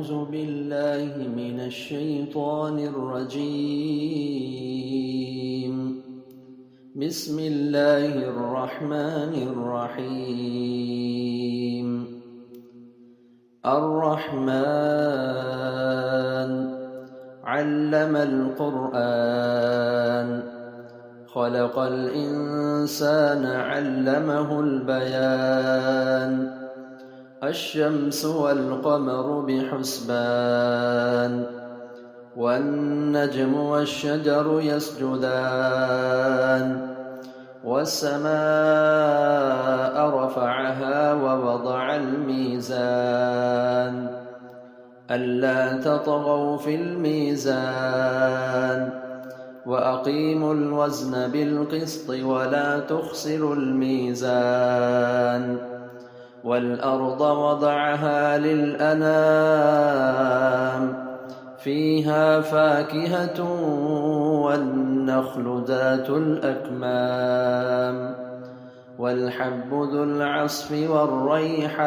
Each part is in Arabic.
أعوذ بالله من الشيطان الرجيم. بسم الله الرحمن الرحيم. الرحمن علم القرآن خلق الإنسان علمه البيان الشمس والقمر بحسبان والنجم والشجر يسجدان والسماء رفعها ووضع الميزان ألا تطغوا في الميزان وأقيموا الوزن بالقسط ولا تخسروا الميزان والأرض وضعها للأنام فيها فاكهة والنخل ذات الأكمام والحب ذو العصف والريحان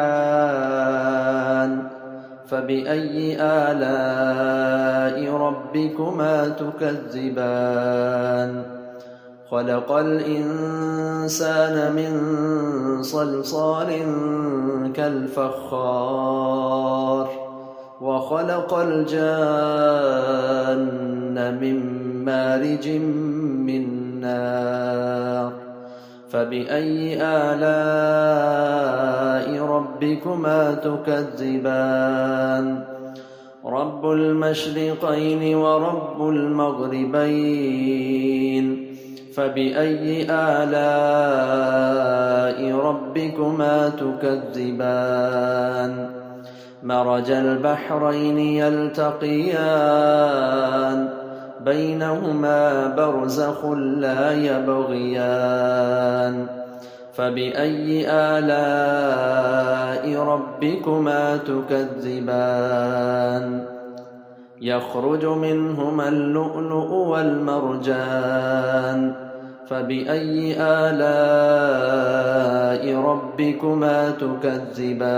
فبأي آلاء ربكما تكذبان خلق الإنسان من صلصال كالفخار وخلق الجان من مارج من نار فبأي آلاء ربكما تكذبان رب المشرقين ورب المغربين فبأي آلاء ربكما تكذبان مرج البحرين يلتقيان بينهما برزخ لا يبغيان فبأي آلاء ربكما تكذبان يخرج منهما اللؤلؤ والمرجان فبأي آلاء ربكما تكذبان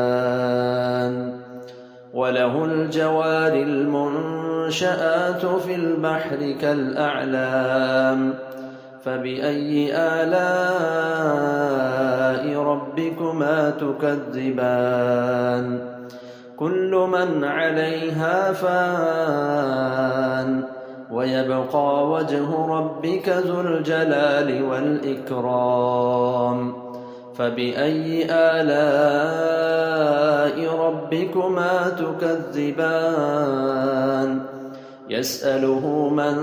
وله الجوار المنشآت في البحر كالأعلام فبأي آلاء ربكما تكذبان كل من عليها فان ويبقى وجه ربك ذو الجلال والإكرام فبأي آلاء ربكما تكذبان يسأله من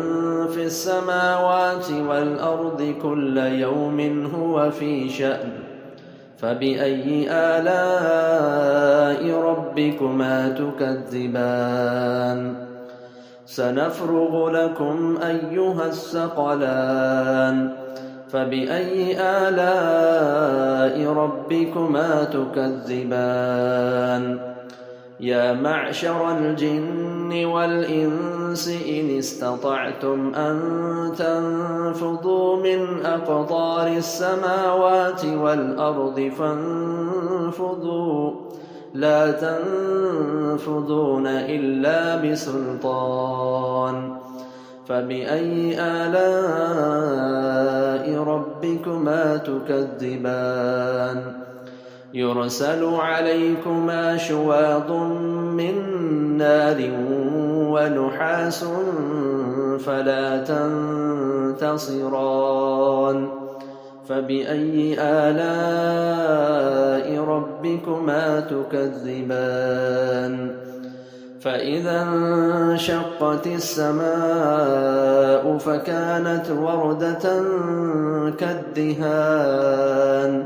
في السماوات والأرض كل يوم هو في شأن فبأي آلاء ربكما تكذبان سنفرغ لكم أيها الثقلان فبأي آلاء ربكما تكذبان يا معشر الجن والإنس إن استطعتم أن تنفذوا من أقطار السماوات والأرض فانفذوا لا تنفذون إلا بسلطان فبأي آلاء ربكما تكذبان يرسل عليكما شواظ من نار ونحاس فلا تنتصران فبأي آلاء ربكما تكذبان فإذا انشقت السماء فكانت وردة كالدهان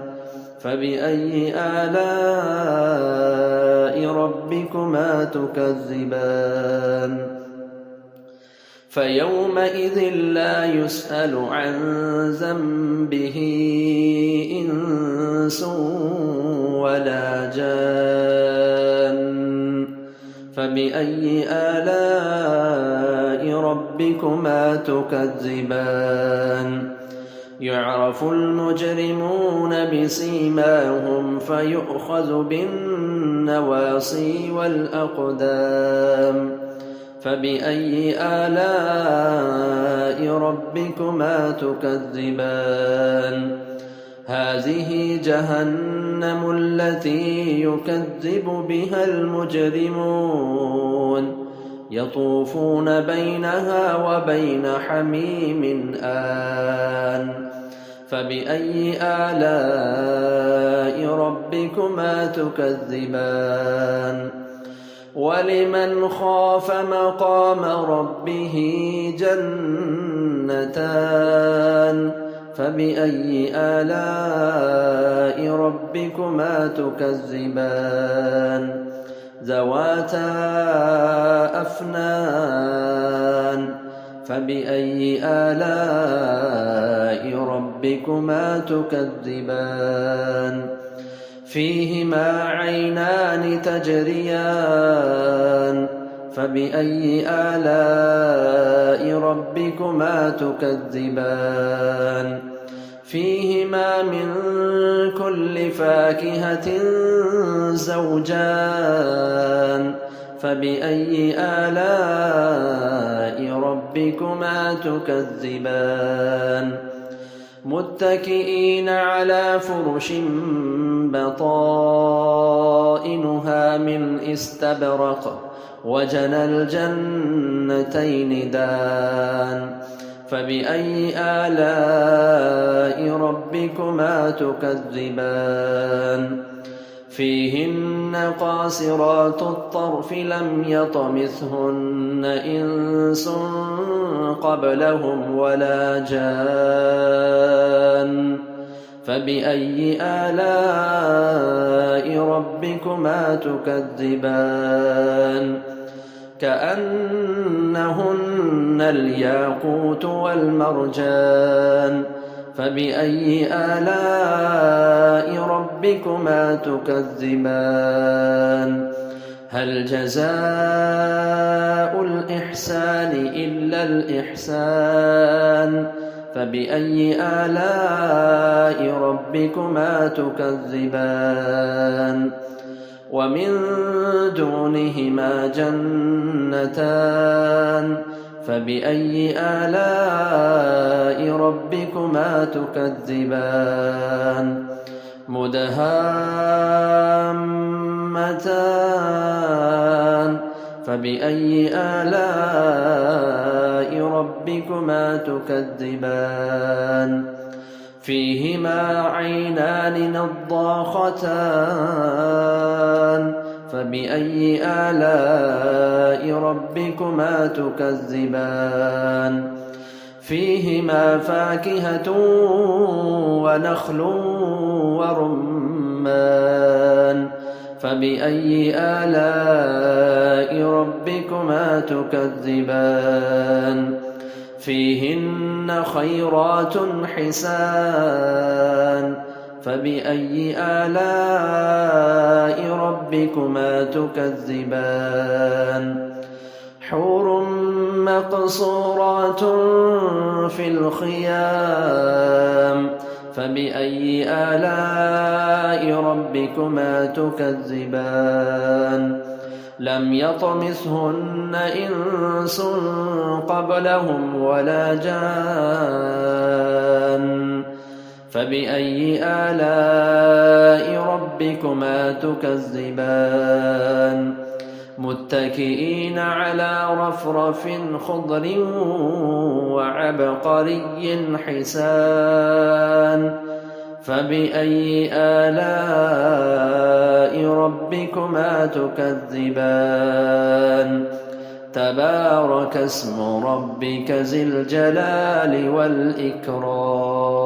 فبأي آلاء ربكما تكذبان فيومئذ لا يسأل عن ذنبه إنس ولا جان فبأي آلاء ربكما تكذبان يعرف المجرمون بسيماهم فيؤخذ بالنواصي النواصي والأقدام فبأي آلاء ربكما تكذبان هذه جهنم التي يكذب بها المجرمون يطوفون بينها وبين حميم آن فبأي آلاء ربكما تكذبان ولمن خاف مقام ربه جنتان فبأي آلاء ربكما تكذبان ذواتا أفنان فبأي آلاء ربكما تكذبان فيهما عينان تجريان فبأي آلاء ربكما تكذبان فيهما من كل فاكهة زوجان فبأي آلاء ربكما تكذبان متكئين على فرش بطائنها من استبرق وجنى الجنتين دان فبأي آلاء ربكما تكذبان فيهن قاصرات الطرف لم يطمثهن إنس قبلهم ولا جان فبأي آلاء ربكما تكذبان كأنهن الياقوت والمرجان فبأي آلاء ربكما تكذبان هل جزاء الإحسان إلا الإحسان فبأي آلاء ربكما تكذبان ومن دونهما جنتان فبأي آلاء ربكما تكذبان مدهامتان فبأي آلاء ربكما تكذبان فيهما عينان نضاختان فبأي آلاء ربكما تكذبان فيهما فاكهة ونخل ورمان فبأي آلاء ربكما تكذبان فيهن خيرات حسان فبأي آلاء ربكما تكذبان حور مقصورات في الخيام فبأي آلاء ربكما تكذبان لم يطمثهن إنس قبلهم ولا جان فبأي آلاء ربكما تكذبان متكئين على رفرف خضر وعبقري حسان فبأي آلاء ربكما تكذبان تبارك اسم ربك ذي الجلال والإكرام